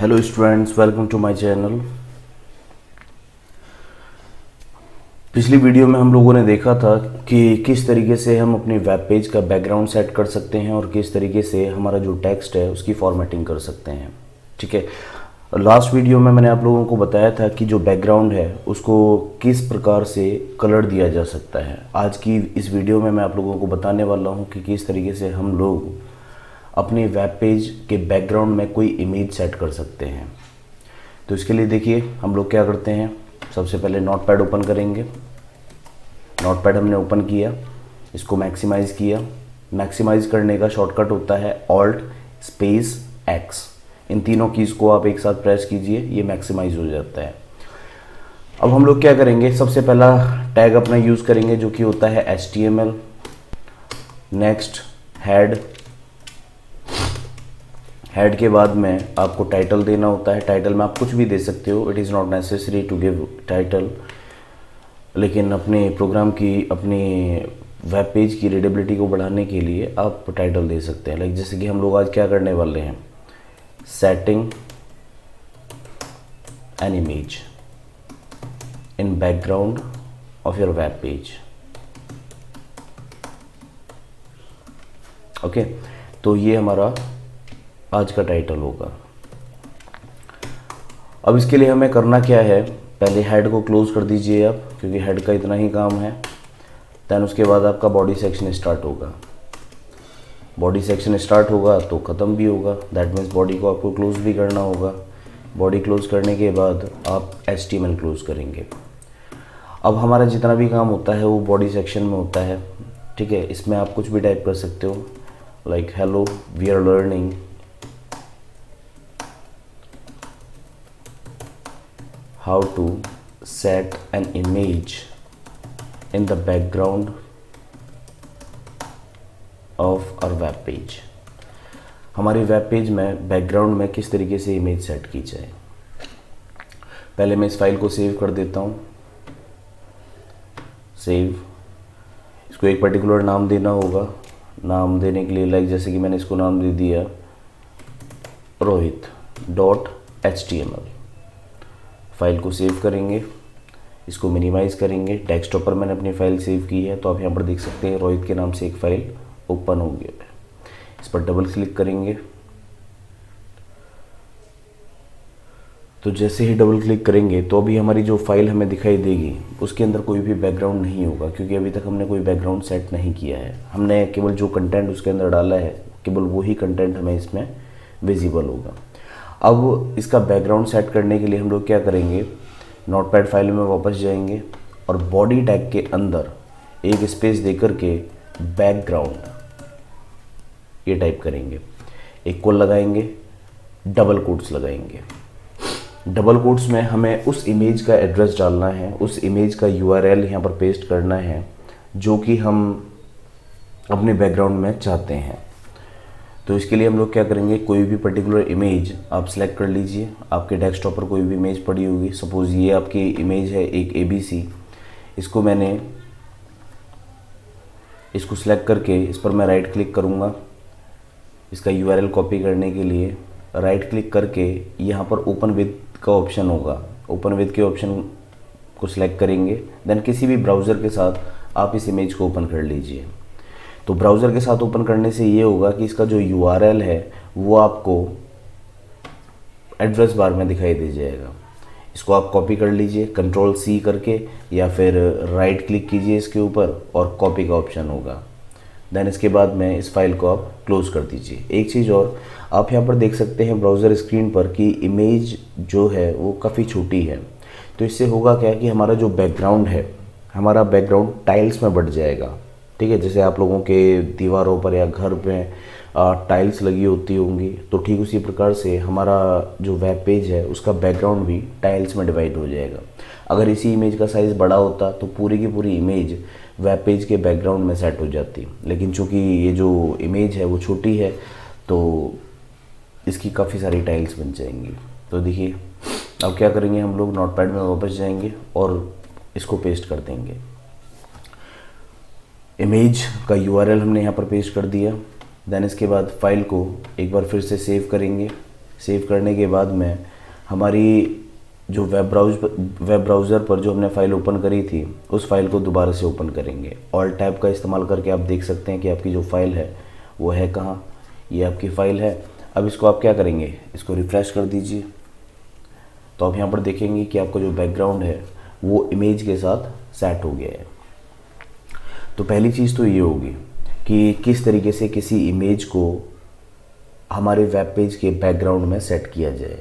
Hello students, welcome to my channel. पिछली video में हम लोगों ने देखा था कि किस तरीके से हम अपनी वेब पेज का बैकग्राउंड सेट कर सकते हैं और किस तरीके से हमारा जो टेक्स्ट है उसकी फॉर्मेटिंग कर सकते हैं। ठीक है, लास्ट वीडियो में मैंने आप लोगों को बताया था कि जो बैकग्राउंड है उसको किस प्रकार से कलर दिया जा सकता है। आज की इस वीडियो में मैं आप लोगों को बताने वाला हूँ कि किस तरीके से हम लोग अपनी वेब पेज के बैकग्राउंड में कोई इमेज सेट कर सकते हैं। तो इसके लिए देखिए हम लोग क्या करते हैं। सबसे पहले नोटपैड ओपन करेंगे। नोटपैड हमने ओपन किया, इसको मैक्सिमाइज़ किया। मैक्सिमाइज़ करने का शॉर्टकट होता है ऑल्ट स्पेस एक्स। इन तीनों कीज़ को आप एक साथ प्रेस कीजिए, ये मैक्सिमाइज हो जाता है। अब हम लोग क्या करेंगे, सबसे पहला टैग अपना यूज़ करेंगे जो कि होता है HTML। नेक्स्ट हेड के बाद में आपको टाइटल देना होता है। टाइटल में आप कुछ भी दे सकते हो, it is not necessary to give title, लेकिन अपने प्रोग्राम की, अपनी वेब पेज की रीडेबिलिटी को बढ़ाने के लिए आप टाइटल दे सकते हैं। लाइक जैसे कि हम लोग आज क्या करने वाले हैं, setting an image in background of your web page. Okay, तो ये हमारा आज का टाइटल होगा। अब इसके लिए हमें करना क्या है, पहले हेड को क्लोज कर दीजिए आप, क्योंकि हेड का इतना ही काम है। दैन उसके बाद आपका बॉडी सेक्शन स्टार्ट होगा। बॉडी सेक्शन स्टार्ट होगा तो ख़त्म भी होगा, दैट मीन्स बॉडी को आपको क्लोज भी करना होगा। बॉडी क्लोज करने के बाद आप HTML क्लोज करेंगे। अब हमारा जितना भी काम होता है वो बॉडी सेक्शन में होता है। ठीक है, इसमें आप कुछ भी टाइप कर सकते हो, like hello we are learning how to set an image in the background of our web page। हमारी वेब पेज में बैकग्राउंड में किस तरीके से इमेज सेट की जाए। पहले मैं इस फाइल को सेव कर देता हूँ। सेव, इसको एक पर्टिकुलर नाम देना होगा। नाम देने के लिए लाइक जैसे कि मैंने इसको नाम दे दिया rohit.html। फाइल को सेव करेंगे, इसको मिनिमाइज़ करेंगे। डेस्कटॉप पर मैंने अपनी फ़ाइल सेव की है, तो आप यहाँ पर देख सकते हैं रोहित के नाम से एक फ़ाइल ओपन हो गया है। इस पर डबल क्लिक करेंगे, तो जैसे ही डबल क्लिक करेंगे तो अभी हमारी जो फाइल हमें दिखाई देगी उसके अंदर कोई भी बैकग्राउंड नहीं होगा, क्योंकि अभी तक हमने कोई बैकग्राउंड सेट नहीं किया है। हमने केवल जो कंटेंट उसके अंदर डाला है, केवल वही कंटेंट हमें इसमें विजिबल होगा। अब इसका बैकग्राउंड सेट करने के लिए हम लोग क्या करेंगे, नोटपैड फाइल में वापस जाएंगे और बॉडी टैग के अंदर एक स्पेस देकर के बैकग्राउंड ये टाइप करेंगे, एक कोल लगाएंगे, डबल कोट्स लगाएंगे। डबल कोट्स में हमें उस इमेज का एड्रेस डालना है, उस इमेज का URL यहाँ पर पेस्ट करना है जो कि हम अपने बैकग्राउंड में चाहते हैं। तो इसके लिए हम लोग क्या करेंगे, कोई भी पर्टिकुलर इमेज आप सेलेक्ट कर लीजिए। आपके डेस्कटॉप पर कोई भी इमेज पड़ी होगी, सपोज़ ये आपकी इमेज है एक ABC। इसको मैंने इसको सेलेक्ट करके इस पर मैं राइट क्लिक करूँगा। इसका URL कॉपी करने के लिए राइट क्लिक करके यहाँ पर ओपन विद का ऑप्शन होगा, ओपन विद के ऑप्शन को सिलेक्ट करेंगे। देन किसी भी ब्राउज़र के साथ आप इस इमेज को ओपन कर लीजिए। तो ब्राउज़र के साथ ओपन करने से ये होगा कि इसका जो URL है वो आपको एड्रेस बार में दिखाई दे जाएगा। इसको आप कॉपी कर लीजिए Ctrl+C करके, या फिर राइट क्लिक कीजिए इसके ऊपर और कॉपी का ऑप्शन होगा। देन इसके बाद में इस फाइल को आप क्लोज कर दीजिए। एक चीज़ और, आप यहाँ पर देख सकते हैं ब्राउज़र स्क्रीन पर कि इमेज जो है वो काफ़ी छोटी है। तो इससे होगा क्या कि हमारा जो बैकग्राउंड है, हमारा बैकग्राउंड टाइल्स में बढ़ जाएगा। ठीक है, जैसे आप लोगों के दीवारों पर या घर पे टाइल्स लगी होती होंगी, तो ठीक उसी प्रकार से हमारा जो वेब पेज है उसका बैकग्राउंड भी टाइल्स में डिवाइड हो जाएगा। अगर इसी इमेज का साइज़ बड़ा होता तो पूरी की पूरी इमेज वेब पेज के बैकग्राउंड में सेट हो जाती, लेकिन चूंकि ये जो इमेज है वो छोटी है तो इसकी काफ़ी सारी टाइल्स बन जाएंगी। तो देखिए अब क्या करेंगे, हम लोग नोटपैड में वापस जाएंगे और इसको पेस्ट कर देंगे। इमेज का URL हमने यहाँ पर पेस्ट कर दिया। देन इसके बाद फाइल को एक बार फिर से सेव करेंगे। सेव करने के बाद में हमारी जो वेब ब्राउज़र पर जो हमने फ़ाइल ओपन करी थी उस फाइल को दोबारा से ओपन करेंगे। ऑल्ट टैब का इस्तेमाल करके आप देख सकते हैं कि आपकी जो फ़ाइल है वो है कहाँ, ये आपकी फ़ाइल है। अब इसको आप क्या करेंगे, इसको रिफ़्रेश कर दीजिए। तो आप यहाँ पर देखेंगे कि आपका जो बैकग्राउंड है वो इमेज के साथ सेट हो गया है। तो पहली चीज़ तो ये होगी कि किस तरीके से किसी इमेज को हमारे वेब पेज के बैकग्राउंड में सेट किया जाए।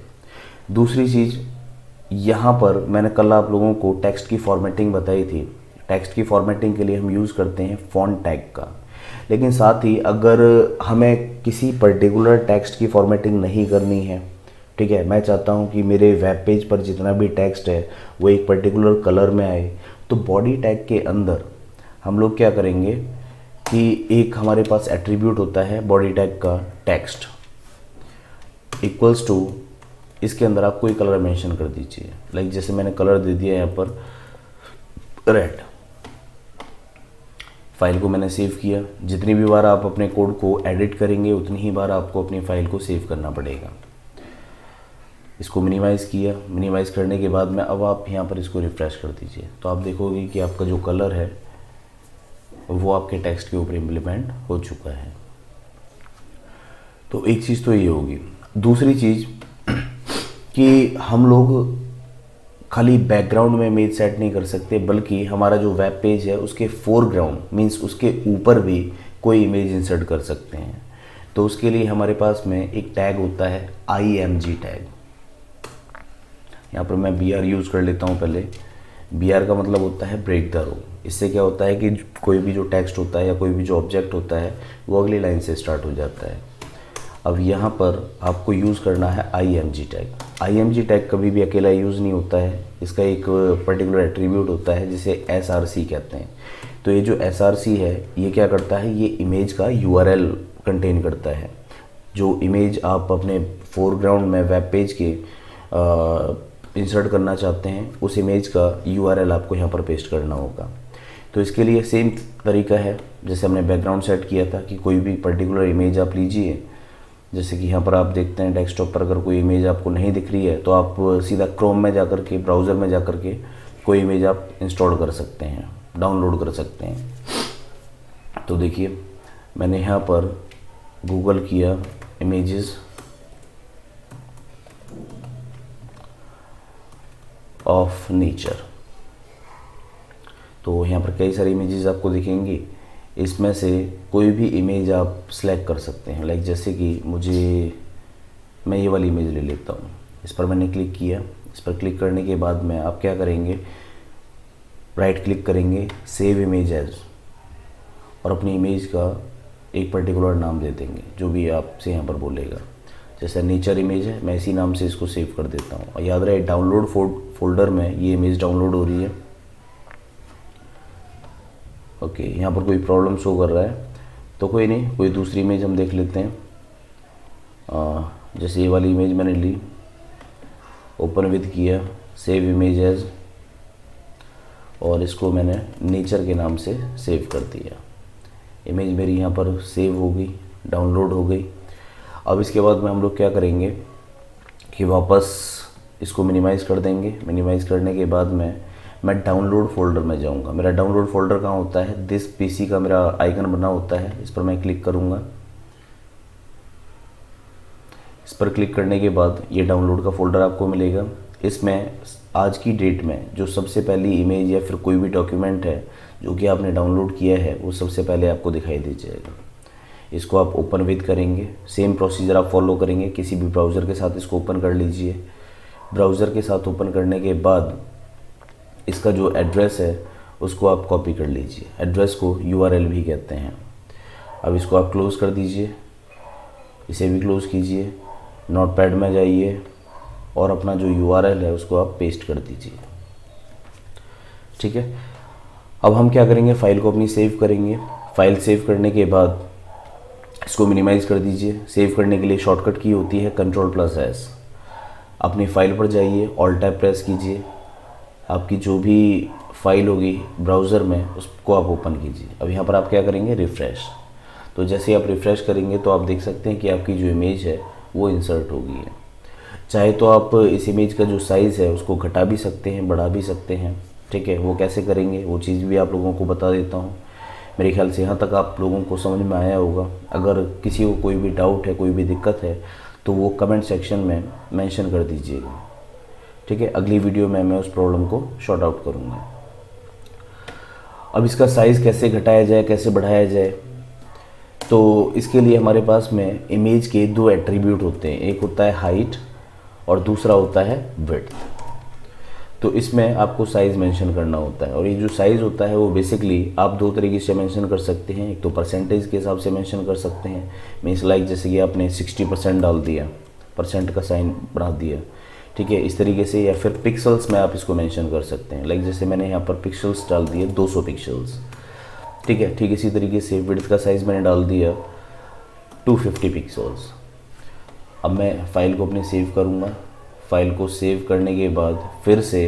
दूसरी चीज़, यहाँ पर मैंने कल आप लोगों को टेक्स्ट की फॉर्मेटिंग बताई थी। टेक्स्ट की फॉर्मेटिंग के लिए हम यूज़ करते हैं फॉन्ट टैग का, लेकिन साथ ही अगर हमें किसी पर्टिकुलर टेक्स्ट की फॉर्मेटिंग नहीं करनी है, ठीक है, मैं चाहता हूँ कि मेरे वेब पेज पर जितना भी टेक्स्ट है वो एक पर्टिकुलर कलर में आए, तो बॉडी टैग के अंदर हम लोग क्या करेंगे कि एक हमारे पास एट्रीब्यूट होता है बॉडी टैग का, टेक्स्ट इक्वल्स टू, इसके अंदर आप कोई कलर मेंशन कर दीजिए। लाइक जैसे मैंने कलर दे दिया यहाँ पर रेड। फाइल को मैंने सेव किया। जितनी भी बार आप अपने कोड को एडिट करेंगे उतनी ही बार आपको अपनी फाइल को सेव करना पड़ेगा। इसको मिनिमाइज़ किया। मिनिमाइज़ करने के बाद में अब आप यहाँ पर इसको रिफ़्रेश कर दीजिए, तो आप देखोगे कि आपका जो कलर है वो आपके टेक्स्ट के ऊपर इम्प्लीमेंट हो चुका है। तो एक चीज़ तो ये होगी। दूसरी चीज़ कि हम लोग खाली बैकग्राउंड में इमेज सेट नहीं कर सकते, बल्कि हमारा जो वेब पेज है उसके फोरग्राउंड मीन्स उसके ऊपर भी कोई इमेज इंसर्ट कर सकते हैं। तो उसके लिए हमारे पास में एक टैग होता है IMG टैग। यहाँ पर मैं BR यूज़ कर लेता हूँ पहले। BR का मतलब होता है ब्रेक द रो। इससे क्या होता है कि कोई भी जो टेक्स्ट होता है या कोई भी जो ऑब्जेक्ट होता है वो अगली लाइन से स्टार्ट हो जाता है। अब यहाँ पर आपको यूज़ करना है IMG टैग। IMG टैग कभी भी अकेला यूज़ नहीं होता है, इसका एक पर्टिकुलर एट्रीब्यूट होता है जिसे SRC कहते हैं। तो ये जो SRC है ये क्या करता है, ये इमेज का URL कंटेन करता है। जो इमेज आप अपने फोरग्राउंड में वेब पेज के इंसर्ट करना चाहते हैं उस इमेज का URL आपको यहाँ पर पेस्ट करना होगा। तो इसके लिए सेम तरीका है जैसे हमने बैकग्राउंड सेट किया था कि कोई भी पर्टिकुलर इमेज आप लीजिए। जैसे कि यहाँ पर आप देखते हैं डेस्कटॉप पर अगर कोई इमेज आपको नहीं दिख रही है तो आप सीधा क्रोम में जा कर के, ब्राउज़र में जा कर के कोई इमेज आप इंस्टॉल कर सकते हैं, डाउनलोड कर सकते हैं। तो देखिए मैंने यहाँ पर गूगल किया इमेजेस ऑफ नेचर, तो यहाँ पर कई सारी इमेजेस आपको दिखेंगी। इसमें से कोई भी इमेज आप सिलेक्ट कर सकते हैं। लाइक जैसे कि मैं ये वाली इमेज ले लेता हूँ। इस पर मैंने क्लिक किया। इस पर क्लिक करने के बाद में आप क्या करेंगे, राइट क्लिक करेंगे, सेव इमेज एज, और अपनी इमेज का एक पर्टिकुलर नाम दे देंगे जो भी आपसे यहाँ पर बोलेगा। जैसे नेचर इमेज है, मैं इसी नाम से इसको सेव कर देता हूँ। और याद रहे डाउनलोड फोल्डर में ये इमेज डाउनलोड हो रही है। ओके, यहाँ पर कोई प्रॉब्लम शो कर रहा है तो कोई नहीं, कोई दूसरी इमेज हम देख लेते हैं। जैसे ये वाली इमेज मैंने ली, ओपन विद किया, सेव इमेज एज, और इसको मैंने नेचर के नाम से सेव कर दिया। इमेज मेरी यहाँ पर सेव हो गई, डाउनलोड हो गई। अब इसके बाद में हम लोग क्या करेंगे कि वापस इसको मिनिमाइज़ कर देंगे। मिनिमाइज़ करने के बाद में मैं डाउनलोड फोल्डर में जाऊंगा। मेरा डाउनलोड फोल्डर कहाँ होता है, दिस PC का मेरा आइकन बना होता है, इस पर मैं क्लिक करूंगा। इस पर क्लिक करने के बाद ये डाउनलोड का फोल्डर आपको मिलेगा। इसमें आज की डेट में जो सबसे पहली इमेज या फिर कोई भी डॉक्यूमेंट है जो कि आपने डाउनलोड किया है वो सबसे पहले आपको दिखाई दे जाएगा। इसको आप ओपन विद करेंगे, सेम प्रोसीजर आप फॉलो करेंगे। किसी भी ब्राउज़र के साथ इसको ओपन कर लीजिए। ब्राउज़र के साथ ओपन करने के बाद इसका जो एड्रेस है उसको आप कॉपी कर लीजिए। एड्रेस को URL भी कहते हैं। अब इसको आप क्लोज़ कर दीजिए, इसे भी क्लोज़ कीजिए। नोटपैड में जाइए और अपना जो URL है उसको आप पेस्ट कर दीजिए। ठीक है, अब हम क्या करेंगे, फाइल को अपनी सेव करेंगे। फाइल सेव करने के बाद इसको मिनिमाइज़ कर दीजिए। सेव करने के लिए शॉर्टकट की होती है Ctrl+S। अपनी फाइल पर जाइए, ऑल्ट टैब प्रेस कीजिए। आपकी जो भी फाइल होगी ब्राउज़र में उसको आप ओपन कीजिए। अब यहाँ पर आप क्या करेंगे, रिफ़्रेश। तो जैसे आप रिफ़्रेश करेंगे तो आप देख सकते हैं कि आपकी जो इमेज है वो इंसर्ट हो गई है। चाहे तो आप इस इमेज का जो साइज़ है उसको घटा भी सकते हैं, बढ़ा भी सकते हैं। ठीक है, वो कैसे करेंगे वो चीज़ भी आप लोगों को बता देता हूँ। मेरे ख्याल से यहाँ तक आप लोगों को समझ में आया होगा। अगर किसी को कोई भी डाउट है, कोई भी दिक्कत है, तो वो कमेंट सेक्शन में मेंशन कर दीजिएगा। ठीक है, अगली वीडियो में मैं उस प्रॉब्लम को शॉर्ट आउट करूँगा। अब इसका साइज़ कैसे घटाया जाए, कैसे बढ़ाया जाए, तो इसके लिए हमारे पास में इमेज के दो एट्रीब्यूट होते हैं, एक होता है हाइट और दूसरा होता है विड्थ। तो इसमें आपको साइज़ मेंशन करना होता है, और ये जो साइज़ होता है वो बेसिकली आप दो तरीके से मेंशन कर सकते हैं। एक तो परसेंटेज के हिसाब से मेंशन कर सकते हैं, मीन्स लाइक जैसे कि आपने 60% डाल दिया, परसेंट का साइन बना दिया, ठीक है, इस तरीके से। या फिर पिक्सल्स में आप इसको मेंशन कर सकते हैं, लाइक जैसे मैंने यहाँ पर पिक्सल्स डाल दिए 200 पिक्सल्स, ठीक है। ठीक इसी तरीके से विड्थ का साइज़ मैंने डाल दिया 250 पिक्सल्स। अब मैं फ़ाइल को अपने सेव करूँगा। फ़ाइल को सेव करने के बाद फिर से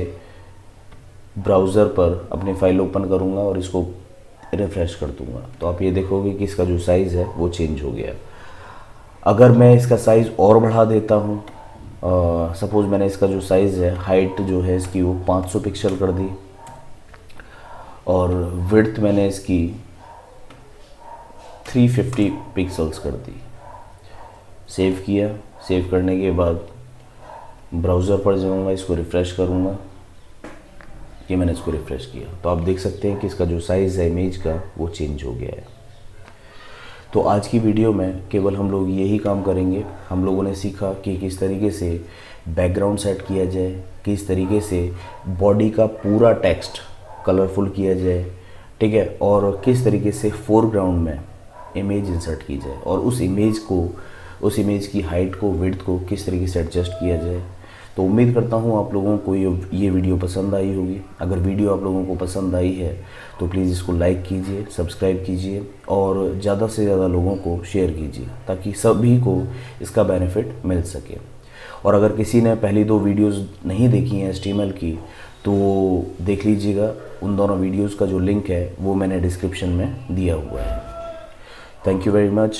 ब्राउज़र पर अपनी फ़ाइल ओपन करूँगा और इसको रिफ़्रेश कर दूँगा, तो आप ये देखोगे कि इसका जो साइज़ है वो चेंज हो गया। अगर मैं इसका साइज़ और बढ़ा देता हूँ, सपोज़ मैंने इसका जो साइज़ है, हाइट जो है इसकी वो 500 पिक्सल कर दी और विड्थ मैंने इसकी 350 पिक्सल्स कर दी। सेव किया। सेव करने के बाद ब्राउज़र पर जाऊँगा, इसको रिफ़्रेश करूँगा। ये मैंने इसको रिफ़्रेश किया, तो आप देख सकते हैं कि इसका जो साइज़ है इमेज का वो चेंज हो गया है। तो आज की वीडियो में केवल हम लोग यही काम करेंगे। हम लोगों ने सीखा कि किस तरीके से बैकग्राउंड सेट किया जाए, किस तरीके से बॉडी का पूरा टेक्स्ट कलरफुल किया जाए, ठीक है, और किस तरीके से फोरग्राउंड में इमेज इंसर्ट की जाए, और उस इमेज की हाइट को, विड्थ को किस तरीके से एडजस्ट किया जाए। तो उम्मीद करता हूँ आप लोगों को ये वीडियो पसंद आई होगी। अगर वीडियो आप लोगों को पसंद आई है तो प्लीज़ इसको लाइक कीजिए, सब्सक्राइब कीजिए और ज़्यादा से ज़्यादा लोगों को शेयर कीजिए, ताकि सभी को इसका बेनिफिट मिल सके। और अगर किसी ने पहली 2 वीडियोज़ नहीं देखी हैं HTML की, तो देख लीजिएगा। उन दोनों वीडियोज़ का जो लिंक है वो मैंने डिस्क्रिप्शन में दिया हुआ है। Thank you very much.